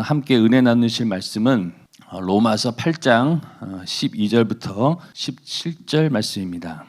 함께 은혜 나누실 말씀은 로마서 8장 12절부터 17절 말씀입니다.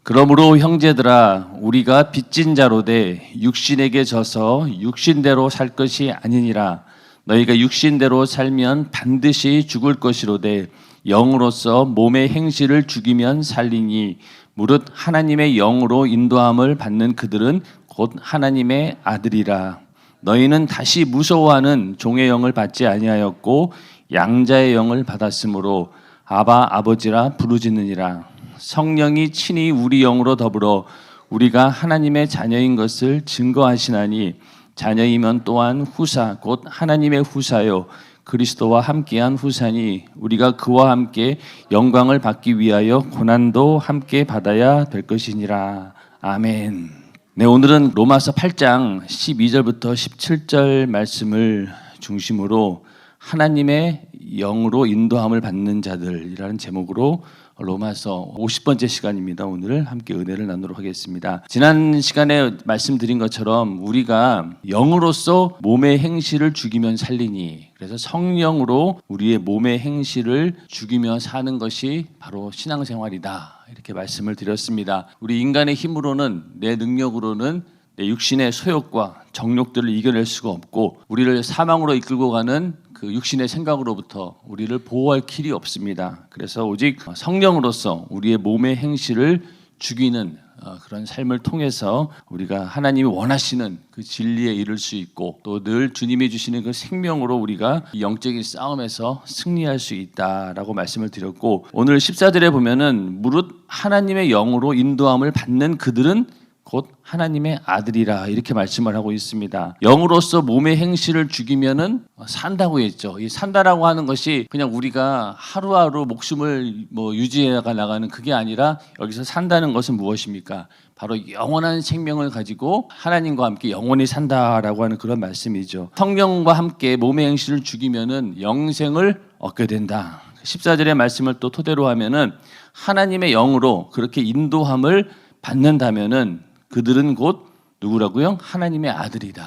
그러므로 형제들아 우리가 빚진 자로되 육신에게 져서 육신대로 살 것이 아니니라. 너희가 육신대로 살면 반드시 죽을 것이로되 영으로서 몸의 행실을 죽이면 살리니 무릇 하나님의 영으로 인도함을 받는 그들은 곧 하나님의 아들이라. 너희는 다시 무서워하는 종의 영을 받지 아니하였고 양자의 영을 받았으므로 아바 아버지라 부르짖느니라. 성령이 친히 우리 영으로 더불어 우리가 하나님의 자녀인 것을 증거하시나니 자녀이면 또한 후사 곧 하나님의 후사요 그리스도와 함께한 후사니 우리가 그와 함께 영광을 받기 위하여 고난도 함께 받아야 될 것이니라. 아멘. 네, 오늘은 로마서 8장 12절부터 17절 말씀을 중심으로 하나님의 영으로 인도함을 받는 자들이라는 제목으로 로마서 50번째 시간입니다. 오늘 함께 은혜를 나누도록 하겠습니다. 지난 시간에 말씀드린 것처럼 우리가 영으로서 몸의 행실을 죽이면 살리니, 그래서 성령으로 우리의 몸의 행실을 죽이며 사는 것이 바로 신앙생활이다, 이렇게 말씀을 드렸습니다. 우리 인간의 힘으로는, 내 능력으로는 내 육신의 소욕과 정욕들을 이겨낼 수가 없고 우리를 사망으로 이끌고 가는 그 육신의 생각으로부터 우리를 보호할 길이 없습니다. 그래서 오직 성령으로서 우리의 몸의 행실을 죽이는 그런 삶을 통해서 우리가 하나님이 원하시는 그 진리에 이를 수 있고 또 늘 주님이 주시는 그 생명으로 우리가 영적인 싸움에서 승리할 수 있다라고 말씀을 드렸고, 오늘 14절에 보면은 무릇 하나님의 영으로 인도함을 받는 그들은 곧 하나님의 아들이라, 이렇게 말씀을 하고 있습니다. 영으로서 몸의 행실을 죽이면은 산다고 했죠. 이 산다라고 하는 것이 그냥 우리가 하루하루 목숨을 유지해 나가는 그게 아니라, 여기서 산다는 것은 무엇입니까? 바로 영원한 생명을 가지고 하나님과 함께 영원히 산다라고 하는 그런 말씀이죠. 성령과 함께 몸의 행실을 죽이면은 영생을 얻게 된다. 14절의 말씀을 또 토대로 하면은 하나님의 영으로 그렇게 인도함을 받는다면은 그들은 곧 누구라고요? 하나님의 아들이다.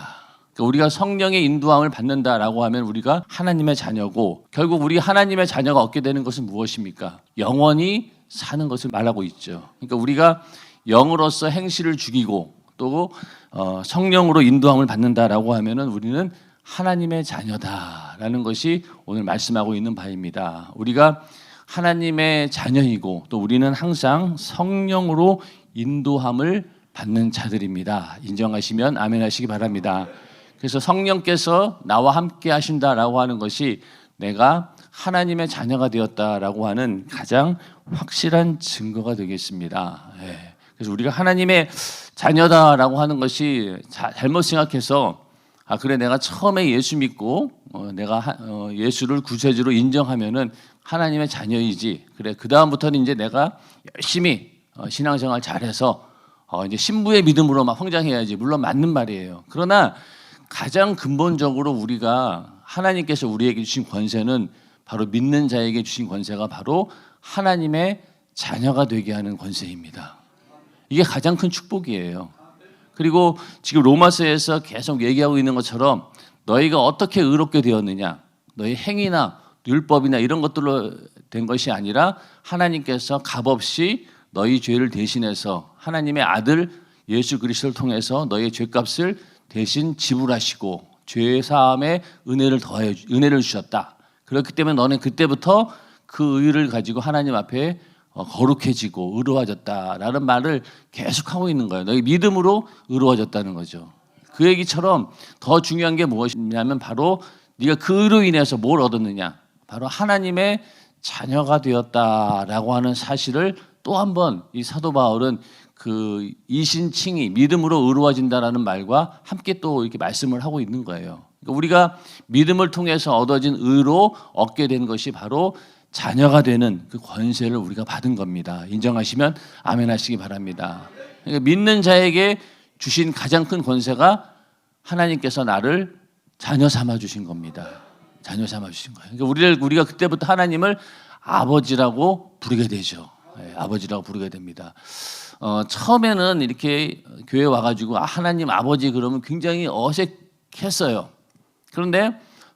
그러니까 우리가 성령의 인도함을 받는다라고 하면 우리가 하나님의 자녀고, 결국 우리 하나님의 자녀가 얻게 되는 것은 무엇입니까? 영원히 사는 것을 말하고 있죠. 그러니까 우리가 영으로서 행실을 죽이고 또 성령으로 인도함을 받는다라고 하면은 우리는 하나님의 자녀다라는 것이 오늘 말씀하고 있는 바입니다. 우리가 하나님의 자녀이고 또 우리는 항상 성령으로 인도함을 받는 자들입니다. 인정하시면 아멘 하시기 바랍니다. 그래서 성령께서 나와 함께 하신다라고 하는 것이 내가 하나님의 자녀가 되었다라고 하는 가장 확실한 증거가 되겠습니다. 그래서 우리가 하나님의 자녀다라고 하는 것이 잘못 생각해서 그래 내가 처음에 예수 믿고 내가 예수를 구세주로 인정하면은 하나님의 자녀이지, 그래 그 다음부터는 이제 내가 열심히 신앙생활 잘해서 이제 신부의 믿음으로 막 성장해야지. 물론 맞는 말이에요. 그러나 가장 근본적으로 우리가 하나님께서 우리에게 주신 권세는, 바로 믿는 자에게 주신 권세가 바로 하나님의 자녀가 되게 하는 권세입니다. 이게 가장 큰 축복이에요. 그리고 지금 로마서에서 계속 얘기하고 있는 것처럼 너희가 어떻게 의롭게 되었느냐, 너희 행위나 율법이나 이런 것들로 된 것이 아니라 하나님께서 값없이 너희 죄를 대신해서 하나님의 아들 예수 그리스도를 통해서 너희의 죄값을 대신 지불하시고 죄 사함의 은혜를 주셨다. 그렇기 때문에 너는 그때부터 그 의를 가지고 하나님 앞에 거룩해지고 의로워졌다라는 말을 계속하고 있는 거예요. 너희 믿음으로 의로워졌다는 거죠. 그 얘기처럼 더 중요한 게 무엇이냐면 바로 네가 그 의로 인해서 뭘 얻었느냐, 바로 하나님의 자녀가 되었다라고 하는 사실을 또 한 번 이 사도 바울은 그 이신칭의 믿음으로 의로워진다라는 말과 함께 또 이렇게 말씀을 하고 있는 거예요. 그러니까 우리가 믿음을 통해서 얻어진 의로 얻게 된 것이 바로 자녀가 되는 그 권세를 우리가 받은 겁니다. 인정하시면 아멘 하시기 바랍니다. 그러니까 믿는 자에게 주신 가장 큰 권세가 하나님께서 나를 자녀 삼아 주신 겁니다. 자녀 삼아 주신 거예요. 그러니까 우리가 그때부터 하나님을 아버지라고 부르게 되죠. 아버지라고 부르게 됩니다. 처음에는 이렇게 교회 와가지고 하나님 아버지 그러면 굉장히 어색했어요. 그런데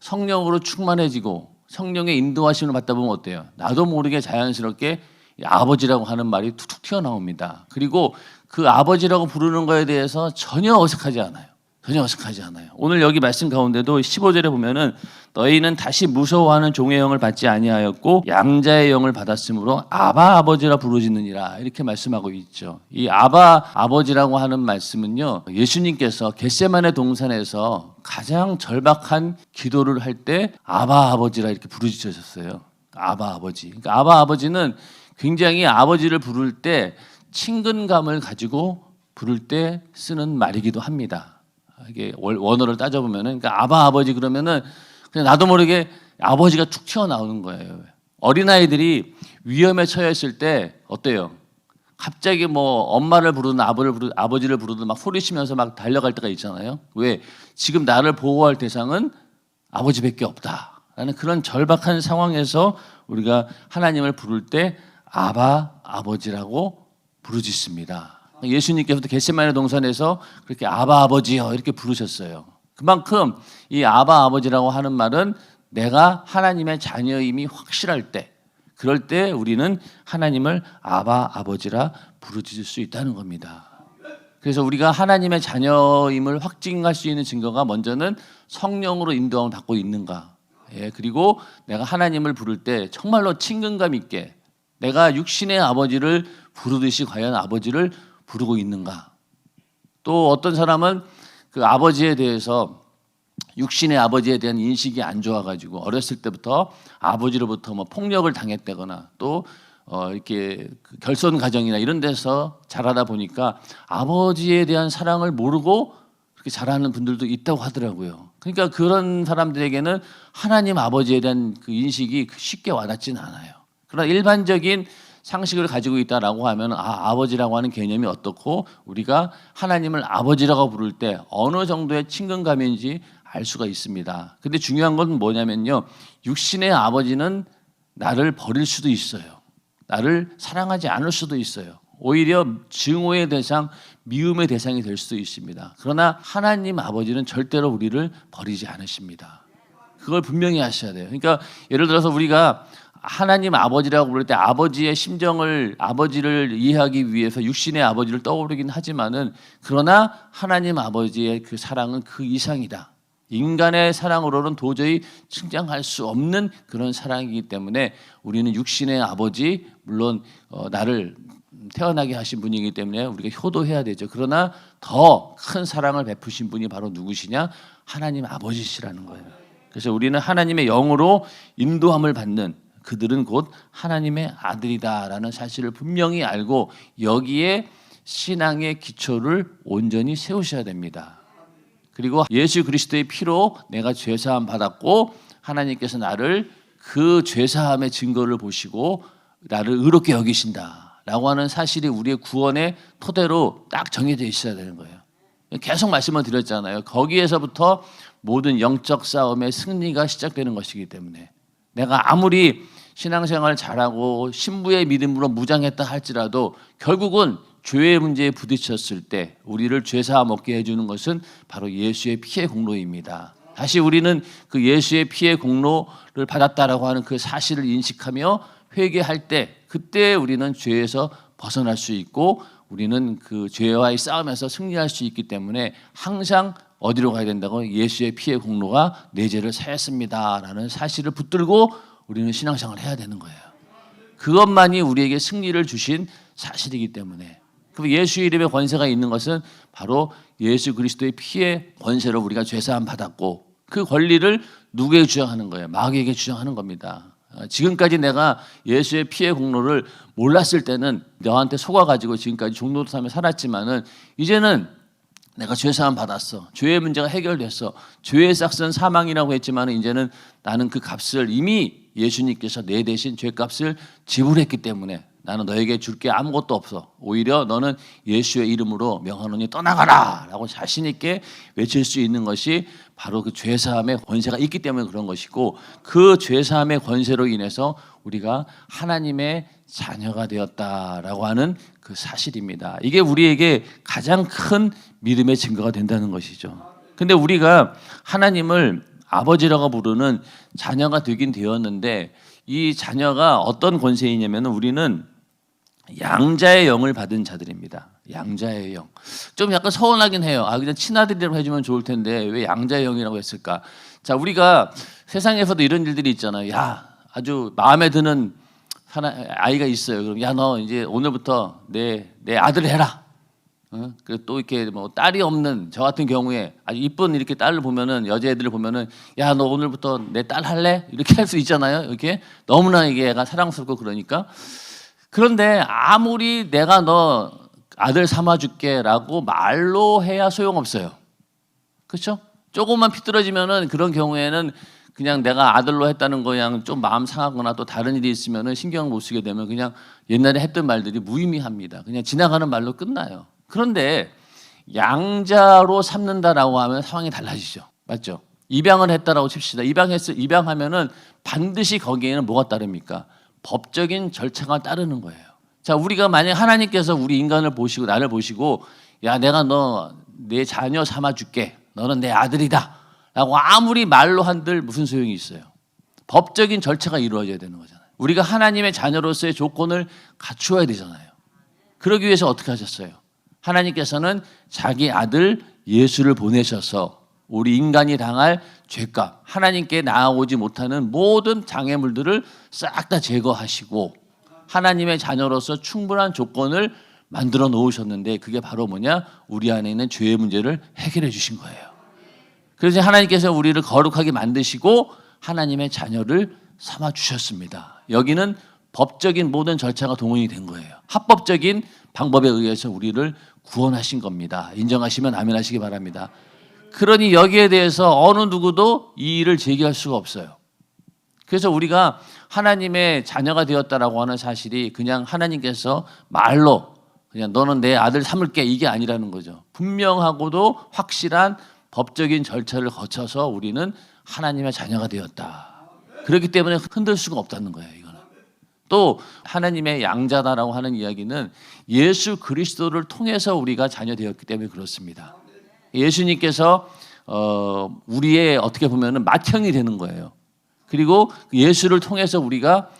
성령으로 충만해지고 성령의 인도하심을 받다 보면 어때요? 나도 모르게 자연스럽게 아버지라고 하는 말이 툭툭 튀어나옵니다. 그리고 그 아버지라고 부르는 거에 대해서 전혀 어색하지 않아요. 전혀 어색하지 않아요. 오늘 여기 말씀 가운데도 15절에 보면은 너희는 다시 무서워하는 종의 영을 받지 아니하였고 양자의 영을 받았으므로 아바 아버지라 부르짖느니라 이렇게 말씀하고 있죠. 이 아바 아버지라고 하는 말씀은요, 예수님께서 겟세마네 동산에서 가장 절박한 기도를 할 때 아바 아버지라 이렇게 부르짖으셨어요. 아바 아버지. 그러니까 아바 아버지는 굉장히 아버지를 부를 때 친근감을 가지고 부를 때 쓰는 말이기도 합니다. 이게 원어를 따져보면은, 그러니까 아바 아버지 그러면은 그냥 나도 모르게 아버지가 툭 튀어나오는 거예요. 어린아이들이 위험에 처했을 때 어때요? 갑자기 뭐 엄마를 부르든 아버지를 부르든 막 소리치면서 막 달려갈 때가 있잖아요. 왜? 지금 나를 보호할 대상은 아버지밖에 없다라는 그런 절박한 상황에서 우리가 하나님을 부를 때 아바 아버지라고 부르짖습니다. 예수님께서도 겟세마네 동산에서 그렇게 아바 아버지여 이렇게 부르셨어요. 그만큼 이 아바 아버지라고 하는 말은 내가 하나님의 자녀임이 확실할 때, 그럴 때 우리는 하나님을 아바 아버지라 부르짖을 수 있다는 겁니다. 그래서 우리가 하나님의 자녀임을 확증할 수 있는 증거가 먼저는 성령으로 인도함을 받고 있는가. 그리고 내가 하나님을 부를 때 정말로 친근감 있게 내가 육신의 아버지를 부르듯이 과연 아버지를 부르고 있는가. 또 어떤 사람은 그 아버지에 대해서 육신의 아버지에 대한 인식이 안 좋아가지고 어렸을 때부터 아버지로부터 뭐 폭력을 당했다거나 또 이렇게 그 결손 가정이나 이런 데서 자라다 보니까 아버지에 대한 사랑을 모르고 그렇게 자라는 분들도 있다고 하더라고요. 그러니까 그런 사람들에게는 하나님 아버지에 대한 그 인식이 쉽게 와닿지는 않아요. 그러나 일반적인 상식을 가지고 있다라고 하면 아버지라고 하는 개념이 어떻고 우리가 하나님을 아버지라고 부를 때 어느 정도의 친근감인지 알 수가 있습니다. 근데 중요한 건 뭐냐면요, 육신의 아버지는 나를 버릴 수도 있어요. 나를 사랑하지 않을 수도 있어요. 오히려 증오의 대상, 미움의 대상이 될 수도 있습니다. 그러나 하나님 아버지는 절대로 우리를 버리지 않으십니다. 그걸 분명히 하셔야 돼요. 그러니까 예를 들어서 우리가 하나님 아버지라고 부를 때 아버지의 심정을, 아버지를 이해하기 위해서 육신의 아버지를 떠오르긴 하지만은, 그러나 하나님 아버지의 그 사랑은 그 이상이다. 인간의 사랑으로는 도저히 측량할 수 없는 그런 사랑이기 때문에 우리는 육신의 아버지, 물론 나를 태어나게 하신 분이기 때문에 우리가 효도해야 되죠. 그러나 더 큰 사랑을 베푸신 분이 바로 누구시냐? 하나님 아버지시라는 거예요. 그래서 우리는 하나님의 영으로 인도함을 받는, 그들은 곧 하나님의 아들이다라는 사실을 분명히 알고 여기에 신앙의 기초를 온전히 세우셔야 됩니다. 그리고 예수 그리스도의 피로 내가 죄사함 받았고 하나님께서 나를 그 죄사함의 증거를 보시고 나를 의롭게 여기신다라고 하는 사실이 우리의 구원의 토대로 딱 정해져 있어야 되는 거예요. 계속 말씀을 드렸잖아요. 거기에서부터 모든 영적 싸움의 승리가 시작되는 것이기 때문에 내가 아무리 신앙생활을 잘하고 신부의 믿음으로 무장했다 할지라도 결국은 죄의 문제에 부딪혔을 때 우리를 죄사함 얻게 해주는 것은 바로 예수의 피의 공로입니다. 다시 우리는 그 예수의 피의 공로를 받았다라고 하는 그 사실을 인식하며 회개할 때, 그때 우리는 죄에서 벗어날 수 있고 우리는 그 죄와의 싸움에서 승리할 수 있기 때문에 항상 어디로 가야 된다고? 예수의 피의 공로가 내 죄를 사했습니다라는 사실을 붙들고 우리는 신앙생활을 해야 되는 거예요. 그것만이 우리에게 승리를 주신 사실이기 때문에, 그럼 예수 이름의 권세가 있는 것은 바로 예수 그리스도의 피의 권세로 우리가 죄사함 받았고, 그 권리를 누구에게 주장하는 거예요? 마귀에게 주장하는 겁니다. 지금까지 내가 예수의 피의 공로를 몰랐을 때는 너한테 속아가지고 지금까지 종로도 삶에 살았지만은 이제는 내가 죄사함 받았어. 죄의 문제가 해결됐어. 죄의 싹은 사망이라고 했지만 이제는 나는 그 값을 이미 예수님께서 내 대신 죄값을 지불했기 때문에 나는 너에게 줄 게 아무것도 없어. 오히려 너는 예수의 이름으로 명하노니 떠나가라 라고 자신 있게 외칠 수 있는 것이 바로 그 죄사함의 권세가 있기 때문에 그런 것이고, 그 죄사함의 권세로 인해서 우리가 하나님의 자녀가 되었다라고 하는 그 사실입니다. 이게 우리에게 가장 큰 믿음의 증거가 된다는 것이죠. 근데 우리가 하나님을 아버지라고 부르는 자녀가 되긴 되었는데 이 자녀가 어떤 권세이냐면 우리는 양자의 영을 받은 자들입니다. 양자의 영. 좀 약간 서운하긴 해요. 그냥 친아들이라고 해주면 좋을 텐데 왜 양자의 영이라고 했을까? 자, 우리가 세상에서도 이런 일들이 있잖아요. 야, 아주 마음에 드는 아이가 있어요. 그럼 야, 너 이제 오늘부터 내 아들 해라. 또 이렇게 뭐 딸이 없는 저 같은 경우에 아주 이쁜 이렇게 딸을 보면은 여자애들을 보면은 야, 너 오늘부터 내 딸 할래? 이렇게 할 수 있잖아요. 이렇게 너무나 이게 애가 사랑스럽고 그러니까. 그런데 아무리 내가 너 아들 삼아줄게라고 말로 해야 소용없어요. 그렇죠? 조금만 피뚤어지면은 그런 경우에는 그냥 내가 아들로 했다는 거 그냥 좀 마음 상하거나 또 다른 일이 있으면은 신경 못 쓰게 되면 그냥 옛날에 했던 말들이 무의미합니다. 그냥 지나가는 말로 끝나요. 그런데 양자로 삼는다라고 하면 상황이 달라지죠. 맞죠? 입양을 했다라고 칩시다. 입양하면은 반드시 거기에는 뭐가 따릅니까? 법적인 절차가 따르는 거예요. 자, 우리가 만약 하나님께서 우리 인간을 보시고 나를 보시고 야, 내가 너 내 자녀 삼아줄게. 너는 내 아들이다. 라고 아무리 말로 한들 무슨 소용이 있어요? 법적인 절차가 이루어져야 되는 거잖아요. 우리가 하나님의 자녀로서의 조건을 갖추어야 되잖아요. 그러기 위해서 어떻게 하셨어요? 하나님께서는 자기 아들 예수를 보내셔서 우리 인간이 당할 죄값, 하나님께 나아오지 못하는 모든 장애물들을 싹 다 제거하시고 하나님의 자녀로서 충분한 조건을 만들어 놓으셨는데 그게 바로 뭐냐? 우리 안에 있는 죄의 문제를 해결해 주신 거예요. 그래서 하나님께서 우리를 거룩하게 만드시고 하나님의 자녀를 삼아 주셨습니다. 여기는 법적인 모든 절차가 동원이 된 거예요. 합법적인 방법에 의해서 우리를 구원하신 겁니다. 인정하시면 아멘 하시기 바랍니다. 그러니 여기에 대해서 어느 누구도 이 일을 제기할 수가 없어요. 그래서 우리가 하나님의 자녀가 되었다라고 하는 사실이 그냥 하나님께서 말로 그냥 너는 내 아들 삼을게 이게 아니라는 거죠. 분명하고도 확실한 법적인 절차를 거쳐서 우리는 하나님의 자녀가 되었다. 그렇기 때문에 흔들 수가 없다는 거예요. 이거는. 또 하나님의 양자다라고 하는 이야기는 예수 그리스도를 통해서 우리가 자녀 되었기 때문에 그렇습니다. 예수님께서 우리의 어떻게 보면은 맏형이 되는 거예요. 그리고 예수를 통해서 우리가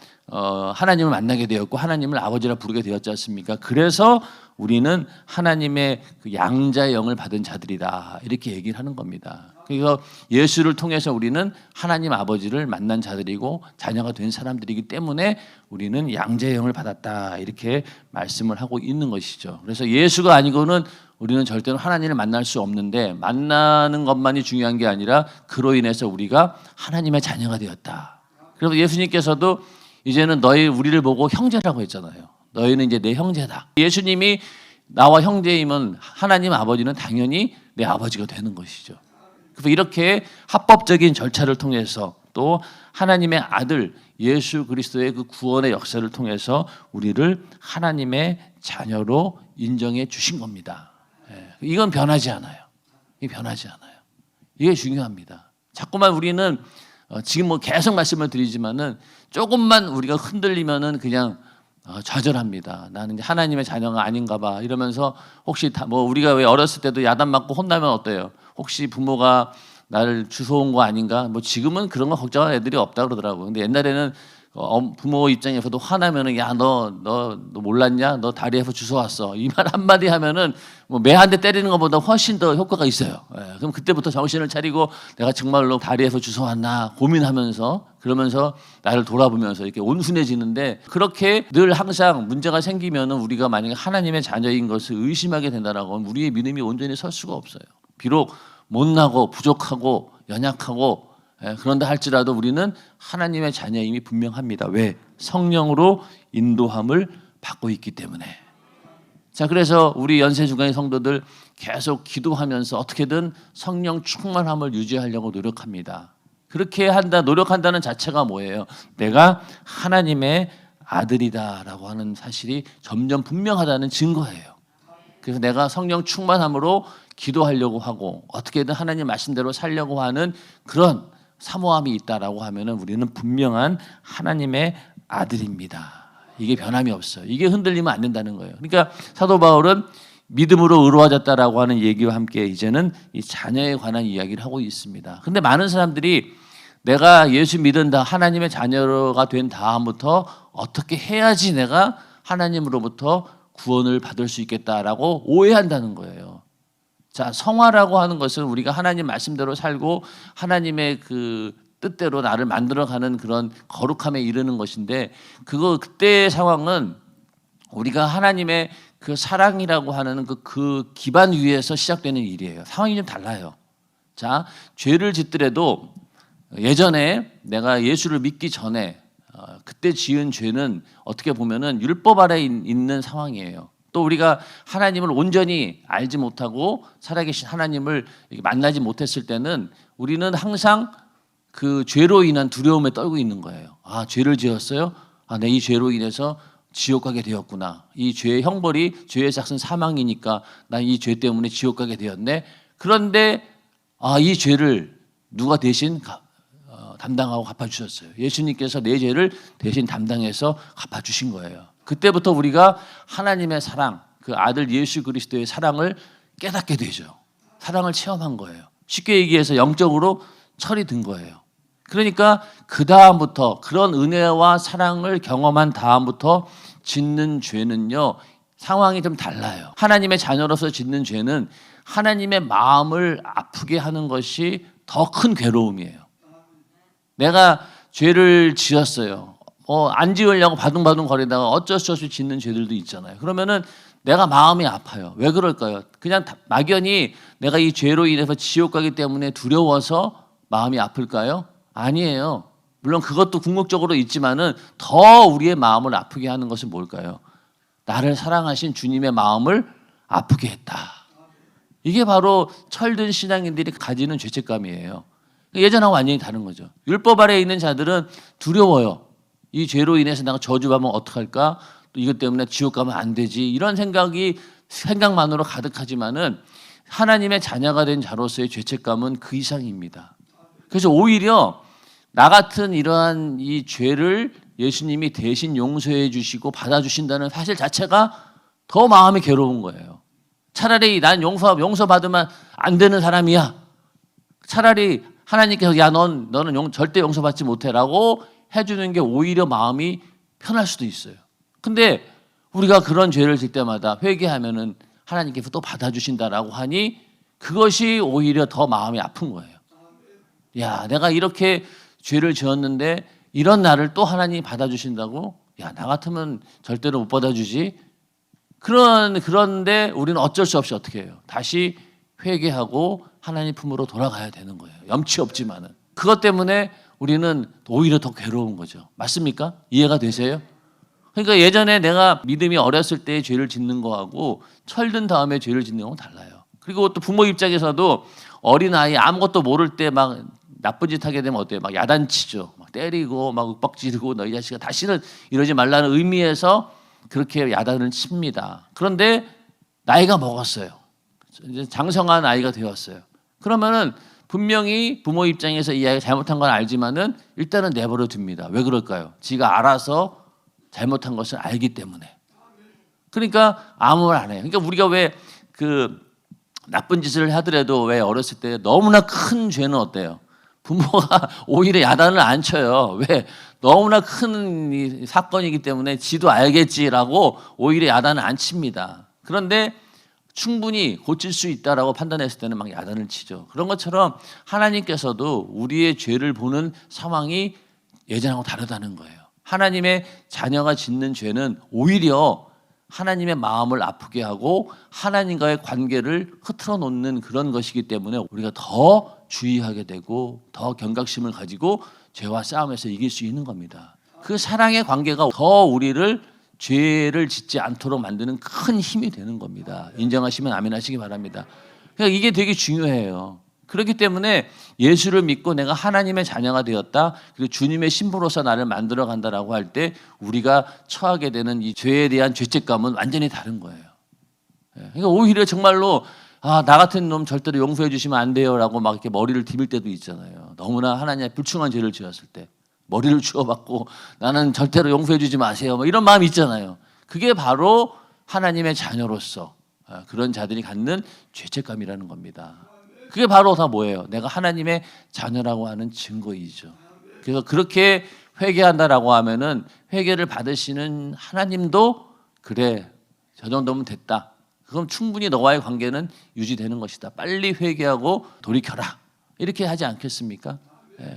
하나님을 만나게 되었고 하나님을 아버지라 부르게 되었지 않습니까? 그래서 우리는 하나님의 그 양자의 영을 받은 자들이다 이렇게 얘기를 하는 겁니다. 그래서 예수를 통해서 우리는 하나님 아버지를 만난 자들이고 자녀가 된 사람들이기 때문에 우리는 양자의 영을 받았다 이렇게 말씀을 하고 있는 것이죠. 그래서 예수가 아니고는 우리는 절대로 하나님을 만날 수 없는데 만나는 것만이 중요한 게 아니라 그로 인해서 우리가 하나님의 자녀가 되었다. 그래서 예수님께서도 이제는 우리를 보고 형제라고 했잖아요. 너희는 이제 내 형제다. 예수님이 나와 형제이면 하나님 아버지는 당연히 내 아버지가 되는 것이죠. 그래서 이렇게 합법적인 절차를 통해서 또 하나님의 아들 예수 그리스도의 그 구원의 역사를 통해서 우리를 하나님의 자녀로 인정해 주신 겁니다. 이건 변하지 않아요. 이게 변하지 않아요. 이게 중요합니다. 자꾸만 우리는 지금 뭐 계속 말씀을 드리지만은 조금만 우리가 흔들리면은 그냥 좌절합니다. 나는 하나님의 자녀가 아닌가 봐 이러면서 혹시 뭐 우리가 왜 어렸을 때도 야단 맞고 혼나면 어때요? 혹시 부모가 나를 주워온 거 아닌가? 뭐 지금은 그런 거 걱정할 애들이 없다 그러더라고요. 근데 옛날에는 부모 입장에서도 화나면은 야 너 몰랐냐? 너 다리에서 주워왔어. 이 말 한마디 하면은 뭐 매 한 대 때리는 것보다 훨씬 더 효과가 있어요. 그럼 그때부터 정신을 차리고 내가 정말로 다리에서 주워왔나 고민하면서 그러면서 나를 돌아보면서 이렇게 온순해지는데 그렇게 늘 항상 문제가 생기면은 우리가 만약에 하나님의 자녀인 것을 의심하게 된다라고 하면 우리의 믿음이 온전히 설 수가 없어요. 비록 못나고 부족하고 연약하고 그런다 할지라도 우리는 하나님의 자녀임이 분명합니다. 왜? 성령으로 인도함을 받고 있기 때문에. 자, 그래서 우리 연세주간의 성도들 계속 기도하면서 어떻게든 성령 충만함을 유지하려고 노력합니다. 그렇게 노력한다는 자체가 뭐예요? 내가 하나님의 아들이다라고 하는 사실이 점점 분명하다는 증거예요. 그래서 내가 성령 충만함으로 기도하려고 하고 어떻게든 하나님 말씀대로 살려고 하는 그런 사모함이 있다라고 하면은 우리는 분명한 하나님의 아들입니다. 이게 변함이 없어요. 이게 흔들리면 안 된다는 거예요. 그러니까 사도 바울은 믿음으로 의로워졌다라고 하는 얘기와 함께 이제는 이 자녀에 관한 이야기를 하고 있습니다. 근데 많은 사람들이 내가 예수 믿은 하나님의 자녀가 된 다음부터 어떻게 해야지 내가 하나님으로부터 구원을 받을 수 있겠다라고 오해한다는 거예요. 자, 성화라고 하는 것은 우리가 하나님 말씀대로 살고 하나님의 그 뜻대로 나를 만들어가는 그런 거룩함에 이르는 것인데, 그때의 상황은 우리가 하나님의 그 사랑이라고 하는 그 기반 위에서 시작되는 일이에요. 상황이 좀 달라요. 자, 죄를 짓더라도 예전에 내가 예수를 믿기 전에 그때 지은 죄는 어떻게 보면은 율법 아래 있는 상황이에요. 또 우리가 하나님을 온전히 알지 못하고 살아계신 하나님을 만나지 못했을 때는 우리는 항상 그 죄로 인한 두려움에 떨고 있는 거예요. 아, 죄를 지었어요? 아, 내 이 죄로 인해서 지옥 가게 되었구나. 이 죄의 형벌이, 죄의 삭은 사망이니까 난 이 죄 때문에 지옥 가게 되었네. 그런데 이 죄를 누가 대신 담당하고 갚아주셨어요. 예수님께서 내 죄를 대신 담당해서 갚아주신 거예요. 그때부터 우리가 하나님의 사랑, 그 아들 예수 그리스도의 사랑을 깨닫게 되죠. 사랑을 체험한 거예요. 쉽게 얘기해서 영적으로 철이 든 거예요. 그러니까 그 다음부터 그런 은혜와 사랑을 경험한 다음부터 짓는 죄는요, 상황이 좀 달라요. 하나님의 자녀로서 짓는 죄는 하나님의 마음을 아프게 하는 것이 더 큰 괴로움이에요. 내가 죄를 지었어요. 안 지으려고 바둥바둥 거리다가 어쩔 수 없이 짓는 죄들도 있잖아요. 그러면은 내가 마음이 아파요. 왜 그럴까요? 그냥 막연히 내가 이 죄로 인해서 지옥 가기 때문에 두려워서 마음이 아플까요? 아니에요. 물론 그것도 궁극적으로 있지만은 더 우리의 마음을 아프게 하는 것은 뭘까요? 나를 사랑하신 주님의 마음을 아프게 했다. 이게 바로 철든 신앙인들이 가지는 죄책감이에요. 예전하고 완전히 다른 거죠. 율법 아래에 있는 자들은 두려워요. 이 죄로 인해서 내가 저주받으면 어떡할까? 또 이것 때문에 지옥 가면 안 되지. 이런 생각만으로 가득하지만은 하나님의 자녀가 된 자로서의 죄책감은 그 이상입니다. 그래서 오히려 나 같은 이러한 이 죄를 예수님이 대신 용서해 주시고 받아주신다는 사실 자체가 더 마음이 괴로운 거예요. 차라리 난 용서받으면 안 되는 사람이야. 차라리 하나님께서 너는 절대 용서받지 못해라고 해주는 게 오히려 마음이 편할 수도 있어요. 근데 우리가 그런 죄를 질 때마다 회개하면은 하나님께서 또 받아주신다라고 하니 그것이 오히려 더 마음이 아픈 거예요. 야, 내가 이렇게 죄를 지었는데 이런 나를 또 하나님이 받아주신다고? 야, 나 같으면 절대로 못 받아주지. 그런데 우리는 어쩔 수 없이 어떻게 해요? 다시 회개하고 하나님 품으로 돌아가야 되는 거예요. 염치 없지만은. 그것 때문에 우리는 오히려 더 괴로운 거죠. 맞습니까? 이해가 되세요? 그러니까 예전에 내가 믿음이 어렸을 때 죄를 짓는 거하고 철든 다음에 죄를 짓는 거하고 달라요. 그리고 또 부모 입장에서도 어린아이 아무것도 모를 때 막 나쁜 짓 하게 되면 어때요? 막 야단치죠. 막 때리고 막 윽박지르고 너희 자식아 다시는 이러지 말라는 의미에서 그렇게 야단을 칩니다. 그런데 나이가 먹었어요. 이제 장성한 아이가 되었어요. 그러면은 분명히 부모 입장에서 이 아이가 잘못한 건 알지만은 일단은 내버려 둡니다. 왜 그럴까요? 지가 알아서 잘못한 것을 알기 때문에. 그러니까 아무 말 안 해요. 그러니까 우리가 왜 그 나쁜 짓을 하더라도 왜 어렸을 때 너무나 큰 죄는 어때요? 부모가 오히려 야단을 안 쳐요. 왜? 너무나 큰 사건이기 때문에 지도 알겠지라고 오히려 야단을 안 칩니다. 그런데 충분히 고칠 수 있다라고 판단했을 때는 막 야단을 치죠. 그런 것처럼 하나님께서도 우리의 죄를 보는 상황이 예전하고 다르다는 거예요. 하나님의 자녀가 짓는 죄는 오히려 하나님의 마음을 아프게 하고 하나님과의 관계를 흐트러 놓는 그런 것이기 때문에 우리가 더 주의하게 되고 더 경각심을 가지고 죄와 싸움에서 이길 수 있는 겁니다. 그 사랑의 관계가 더 우리를 죄를 짓지 않도록 만드는 큰 힘이 되는 겁니다. 인정하시면 아멘 하시기 바랍니다. 그러니까 이게 되게 중요해요. 그렇기 때문에 예수를 믿고 내가 하나님의 자녀가 되었다, 그리고 주님의 신부로서 나를 만들어 간다라고 할 때 우리가 처하게 되는 이 죄에 대한 죄책감은 완전히 다른 거예요. 그러니까 오히려 정말로 나 같은 놈 절대로 용서해 주시면 안 돼요라고 막 이렇게 머리를 디밀 때도 있잖아요. 너무나 하나님의 불충한 죄를 지었을 때 머리를 주워받고 나는 절대로 용서해 주지 마세요. 뭐 이런 마음이 있잖아요. 그게 바로 하나님의 자녀로서 그런 자들이 갖는 죄책감이라는 겁니다. 그게 바로 다 뭐예요? 내가 하나님의 자녀라고 하는 증거이죠. 그래서 그렇게 회개한다라고 하면은 회개를 받으시는 하나님도 그래, 저 정도면 됐다. 그럼 충분히 너와의 관계는 유지되는 것이다. 빨리 회개하고 돌이켜라. 이렇게 하지 않겠습니까?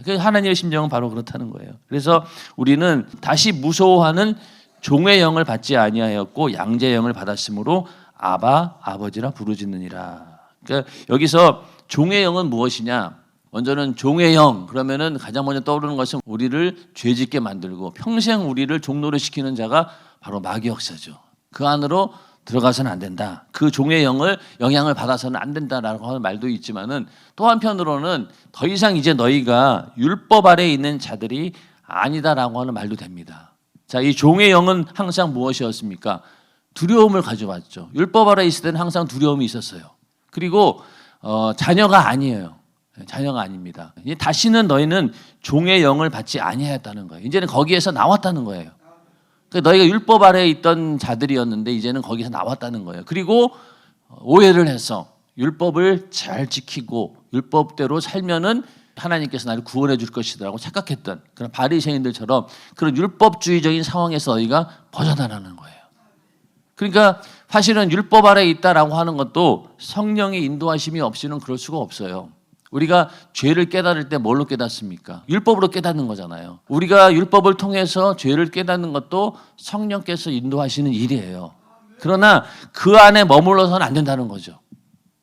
그 하나님의 심정은 바로 그렇다는 거예요. 그래서 우리는 다시 무서워하는 종의 영을 받지 아니하였고 양자의 영을 받았으므로 아바 아버지라 부르짖느니라. 그러니까 여기서 종의 영은 무엇이냐? 먼저는 종의 영 그러면은 가장 먼저 떠오르는 것은 우리를 죄짓게 만들고 평생 우리를 종노릇 시키는 자가 바로 마귀 역사죠. 그 안으로 들어가서는 안 된다. 그 종의 영향을 받아서는 안 된다라고 하는 말도 있지만은 또 한편으로는 더 이상 이제 너희가 율법 아래에 있는 자들이 아니다라고 하는 말도 됩니다. 자, 이 종의 영은 항상 무엇이었습니까? 두려움을 가져왔죠. 율법 아래에 있을 때는 항상 두려움이 있었어요. 그리고 자녀가 아니에요. 자녀가 아닙니다. 다시는 너희는 종의 영을 받지 아니하였다는 거예요. 이제는 거기에서 나왔다는 거예요. 너희가 율법 아래에 있던 자들이었는데 이제는 거기서 나왔다는 거예요. 그리고 오해를 해서 율법을 잘 지키고 율법대로 살면은 하나님께서 나를 구원해 줄 것이라고 착각했던 그런 바리새인들처럼 그런 율법주의적인 상황에서 너희가 벗어나라는 거예요. 그러니까 사실은 율법 아래에 있다라고 하는 것도 성령의 인도하심이 없이는 그럴 수가 없어요. 우리가 죄를 깨달을 때 뭘로 깨닫습니까? 율법으로 깨닫는 거잖아요. 우리가 율법을 통해서 죄를 깨닫는 것도 성령께서 인도하시는 일이에요. 그러나 그 안에 머물러서는 안 된다는 거죠.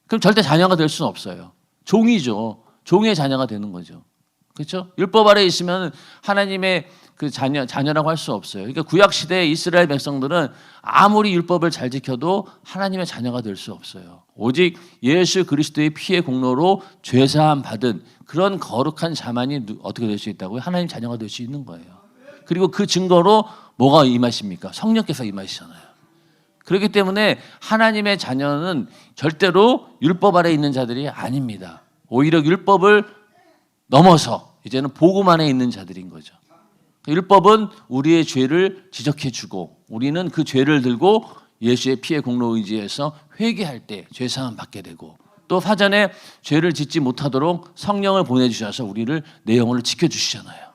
그럼 절대 자녀가 될 수는 없어요. 종이죠. 종의 자녀가 되는 거죠. 그렇죠? 율법 아래에 있으면 하나님의 그 자녀라고 할 수 없어요. 그러니까 구약 시대의 이스라엘 백성들은 아무리 율법을 잘 지켜도 하나님의 자녀가 될 수 없어요. 오직 예수 그리스도의 피의 공로로 죄 사함 받은 그런 거룩한 자만이 어떻게 될 수 있다고요? 하나님 자녀가 될 수 있는 거예요. 그리고 그 증거로 뭐가 임하십니까? 성령께서 임하시잖아요. 그렇기 때문에 하나님의 자녀는 절대로 율법 아래에 있는 자들이 아닙니다. 오히려 율법을 넘어서 이제는 복음 안에 있는 자들인 거죠. 율법은 우리의 죄를 지적해주고 우리는 그 죄를 들고 예수의 피의 공로 의지에서 회개할 때 죄사함 받게 되고 또 사전에 죄를 짓지 못하도록 성령을 보내주셔서 우리를 내 영혼을 지켜주시잖아요.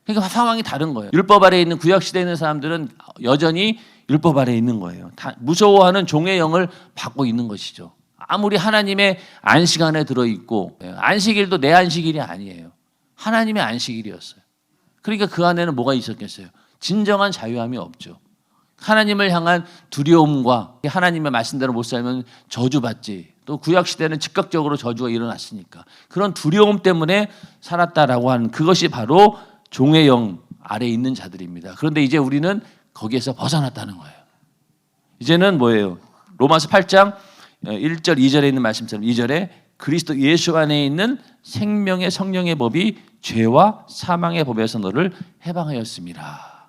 그러니까 상황이 다른 거예요. 율법 아래에 있는 구약시대에 있는 사람들은 여전히 율법 아래에 있는 거예요. 다 무서워하는 종의 영을 받고 있는 것이죠. 아무리 하나님의 안식 안에 들어있고 안식일도 내 안식일이 아니에요. 하나님의 안식일이었어요. 그러니까 그 안에는 뭐가 있었겠어요? 진정한 자유함이 없죠. 하나님을 향한 두려움과 하나님의 말씀대로 못 살면 저주받지. 또 구약시대는 즉각적으로 저주가 일어났으니까 그런 두려움 때문에 살았다라고 하는 그것이 바로 종의 영 아래에 있는 자들입니다. 그런데 이제 우리는 거기에서 벗어났다는 거예요. 이제는 뭐예요? 로마서 8장 1절 2절에 있는 말씀처럼 2절에 그리스도 예수 안에 있는 생명의 성령의 법이 죄와 사망의 법에서 너를 해방하였습니다.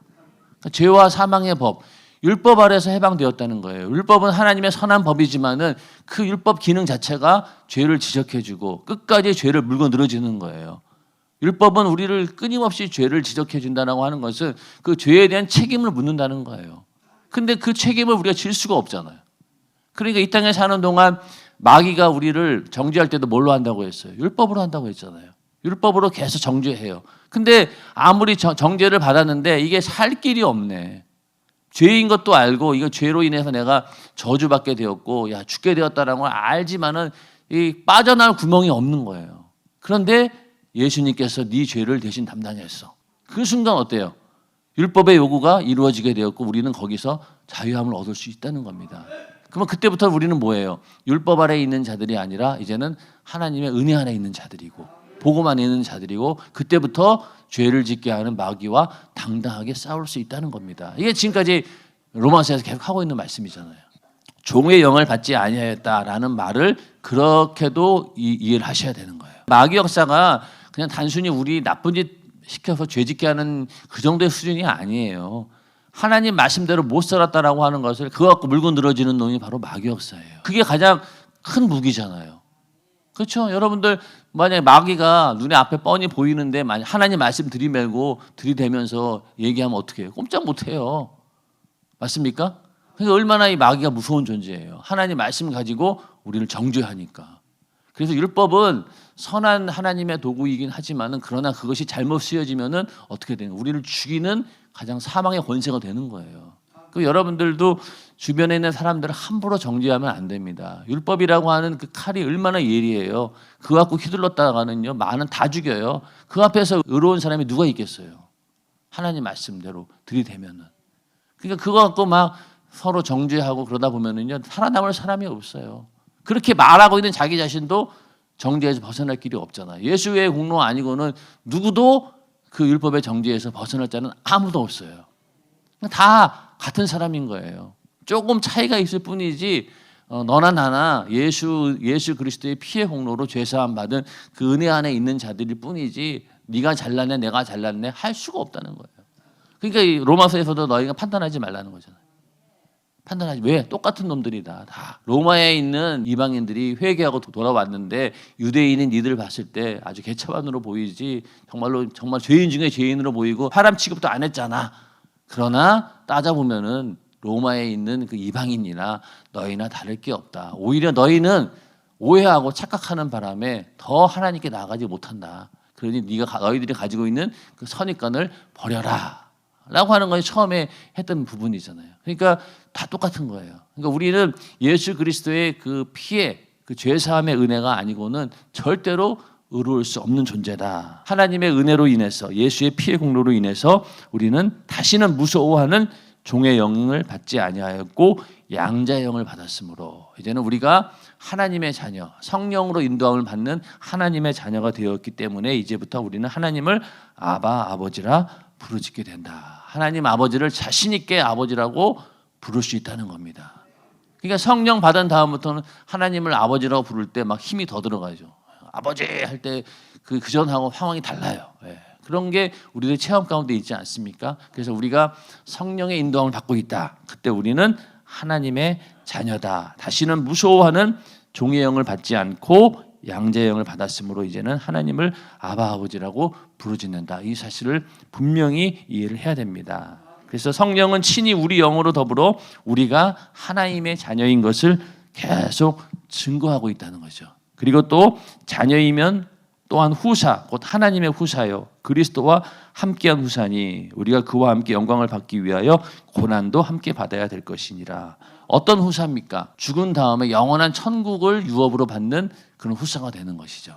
그러니까 죄와 사망의 법, 율법 아래에서 해방되었다는 거예요. 율법은 하나님의 선한 법이지만은 그 율법 기능 자체가 죄를 지적해주고 끝까지 죄를 물고 늘어지는 거예요. 율법은 우리를 끊임없이 죄를 지적해준다고 하는 것은 그 죄에 대한 책임을 묻는다는 거예요. 근데 그 책임을 우리가 질 수가 없잖아요. 그러니까 이 땅에 사는 동안 마귀가 우리를 정죄할 때도 뭘로 한다고 했어요? 율법으로 한다고 했잖아요. 율법으로 계속 정죄해요. 근데 아무리 정죄를 받았는데 이게 살 길이 없네. 죄인 것도 알고 이거 죄로 인해서 내가 저주받게 되었고 야 죽게 되었다는 걸 알지만은 이 빠져나올 구멍이 없는 거예요. 그런데 예수님께서 네 죄를 대신 담당했어. 그 순간 어때요? 율법의 요구가 이루어지게 되었고 우리는 거기서 자유함을 얻을 수 있다는 겁니다. 그러면 그때부터 우리는 뭐예요? 율법 아래에 있는 자들이 아니라 이제는 하나님의 은혜 안에 있는 자들이고 복음 안에 있는 자들이고 그때부터 죄를 짓게 하는 마귀와 당당하게 싸울 수 있다는 겁니다. 이게 지금까지 로마서에서 계속 하고 있는 말씀이잖아요. 종의 영을 받지 아니하였다라는 말을 그렇게도 이해를 하셔야 되는 거예요. 마귀 역사가 그냥 단순히 우리 나쁜 짓 시켜서 죄 짓게 하는 그 정도의 수준이 아니에요. 하나님 말씀대로 못 살았다라고 하는 것을 그거 갖고 물고 늘어지는 놈이 바로 마귀 역사예요. 그게 가장 큰 무기잖아요. 그렇죠? 여러분들 만약에 마귀가 눈에 앞에 뻔히 보이는데 만약 하나님 말씀 들이대면서 얘기하면 어떻게 해요? 꼼짝 못 해요. 맞습니까? 그러니까 얼마나 이 마귀가 무서운 존재예요. 하나님 말씀 가지고 우리를 정죄하니까. 그래서 율법은 선한 하나님의 도구이긴 하지만은 그러나 그것이 잘못 쓰여지면은 어떻게 되는? 우리를 죽이는 가장 사망의 권세가 되는 거예요. 그 여러분들도 주변에 있는 사람들을 함부로 정죄하면 안 됩니다. 율법이라고 하는 그 칼이 얼마나 예리해요. 그거 갖고 휘둘렀다가는요 많은 다 죽여요. 그 앞에서 의로운 사람이 누가 있겠어요? 하나님 말씀대로 들이대면은. 그러니까 그거 갖고 막 서로 정죄하고 그러다 보면은요 살아남을 사람이 없어요. 그렇게 말하고 있는 자기 자신도 정죄에서 벗어날 길이 없잖아요. 예수의 공로 아니고는 누구도 그 율법의 정죄에서 벗어날 자는 아무도 없어요. 다 같은 사람인 거예요. 조금 차이가 있을 뿐이지 너나 나나 예수 그리스도의 피의 공로로 죄사함 받은 그 은혜 안에 있는 자들일 뿐이지 네가 잘났네 내가 잘났네 할 수가 없다는 거예요. 그러니까 이 로마서에서도 너희가 판단하지 말라는 거잖아요. 판단하지. 왜? 똑같은 놈들이다. 다. 로마에 있는 이방인들이 회개하고 돌아왔는데 유대인인 이들을 봤을 때 아주 개차반으로 보이지 정말 죄인 중에 죄인으로 보이고 사람 취급도 안 했잖아. 그러나 따져보면은 로마에 있는 그 이방인이나 너희나 다를 게 없다. 오히려 너희는 오해하고 착각하는 바람에 더 하나님께 나아가지 못한다. 그러니 너희들이 가지고 있는 그 선입관을 버려라. 라고 하는 건 처음에 했던 부분이잖아요. 그러니까 다 똑같은 거예요. 그러니까 우리는 예수 그리스도의 그 피해, 그 죄사함의 은혜가 아니고는 절대로 의로울 수 없는 존재다. 하나님의 은혜로 인해서 예수의 피의 공로로 인해서 우리는 다시는 무서워하는 종의 영을 받지 아니하였고 양자의 영을 받았으므로 이제는 우리가 하나님의 자녀, 성령으로 인도함을 받는 하나님의 자녀가 되었기 때문에 이제부터 우리는 하나님을 아바 아버지라 부르짖게 된다. 하나님 아버지를 자신 있게 아버지라고 부를 수 있다는 겁니다. 그러니까 성령 받은 다음부터는 하나님을 아버지라고 부를 때 막 힘이 더 들어가죠. 아버지 할 때 그 전하고 상황이 달라요. 예. 그런 게 우리의 체험 가운데 있지 않습니까? 그래서 우리가 성령의 인도함을 받고 있다. 그때 우리는 하나님의 자녀다. 다시는 무서워하는 종의 영을 받지 않고 양자의 영을 받았으므로 이제는 하나님을 아바 아버지라고 부르짖는다. 이 사실을 분명히 이해를 해야 됩니다. 그래서 성령은 친히 우리 영으로 더불어 우리가 하나님의 자녀인 것을 계속 증거하고 있다는 거죠. 그리고 또 자녀이면 또한 후사, 곧 하나님의 후사요 그리스도와 함께한 후사니 우리가 그와 함께 영광을 받기 위하여 고난도 함께 받아야 될 것이니라. 어떤 후사입니까? 죽은 다음에 영원한 천국을 유업으로 받는 그런 후사가 되는 것이죠.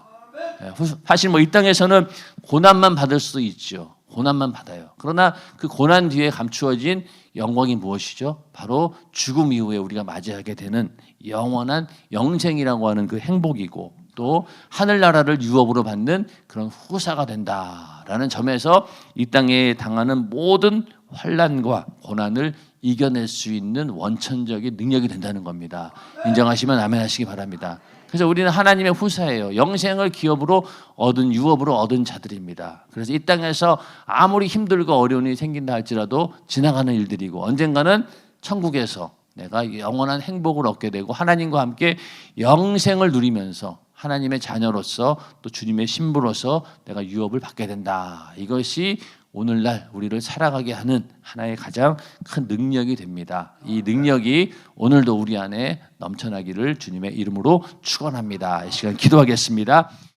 사실 이 땅에서는 고난만 받을 수도 있죠. 고난만 받아요. 그러나 그 고난 뒤에 감추어진 영광이 무엇이죠? 바로 죽음 이후에 우리가 맞이하게 되는 영원한 영생이라고 하는 그 행복이고 또 하늘나라를 유업으로 받는 그런 후사가 된다라는 점에서 이 땅에 당하는 모든 환난과 고난을 이겨낼 수 있는 원천적인 능력이 된다는 겁니다. 인정하시면 아멘 하시기 바랍니다. 그래서 우리는 하나님의 후사예요. 영생을 기업으로 얻은 유업으로 얻은 자들입니다. 그래서 이 땅에서 아무리 힘들고 어려움이 생긴다 할지라도 지나가는 일들이고 언젠가는 천국에서 내가 영원한 행복을 얻게 되고 하나님과 함께 영생을 누리면서 하나님의 자녀로서 또 주님의 신부로서 내가 유업을 받게 된다. 이것이 오늘날 우리를 살아가게 하는 하나의 가장 큰 능력이 됩니다. 이 능력이 오늘도 우리 안에 넘쳐나기를 주님의 이름으로 축원합니다. 이 시간 기도하겠습니다.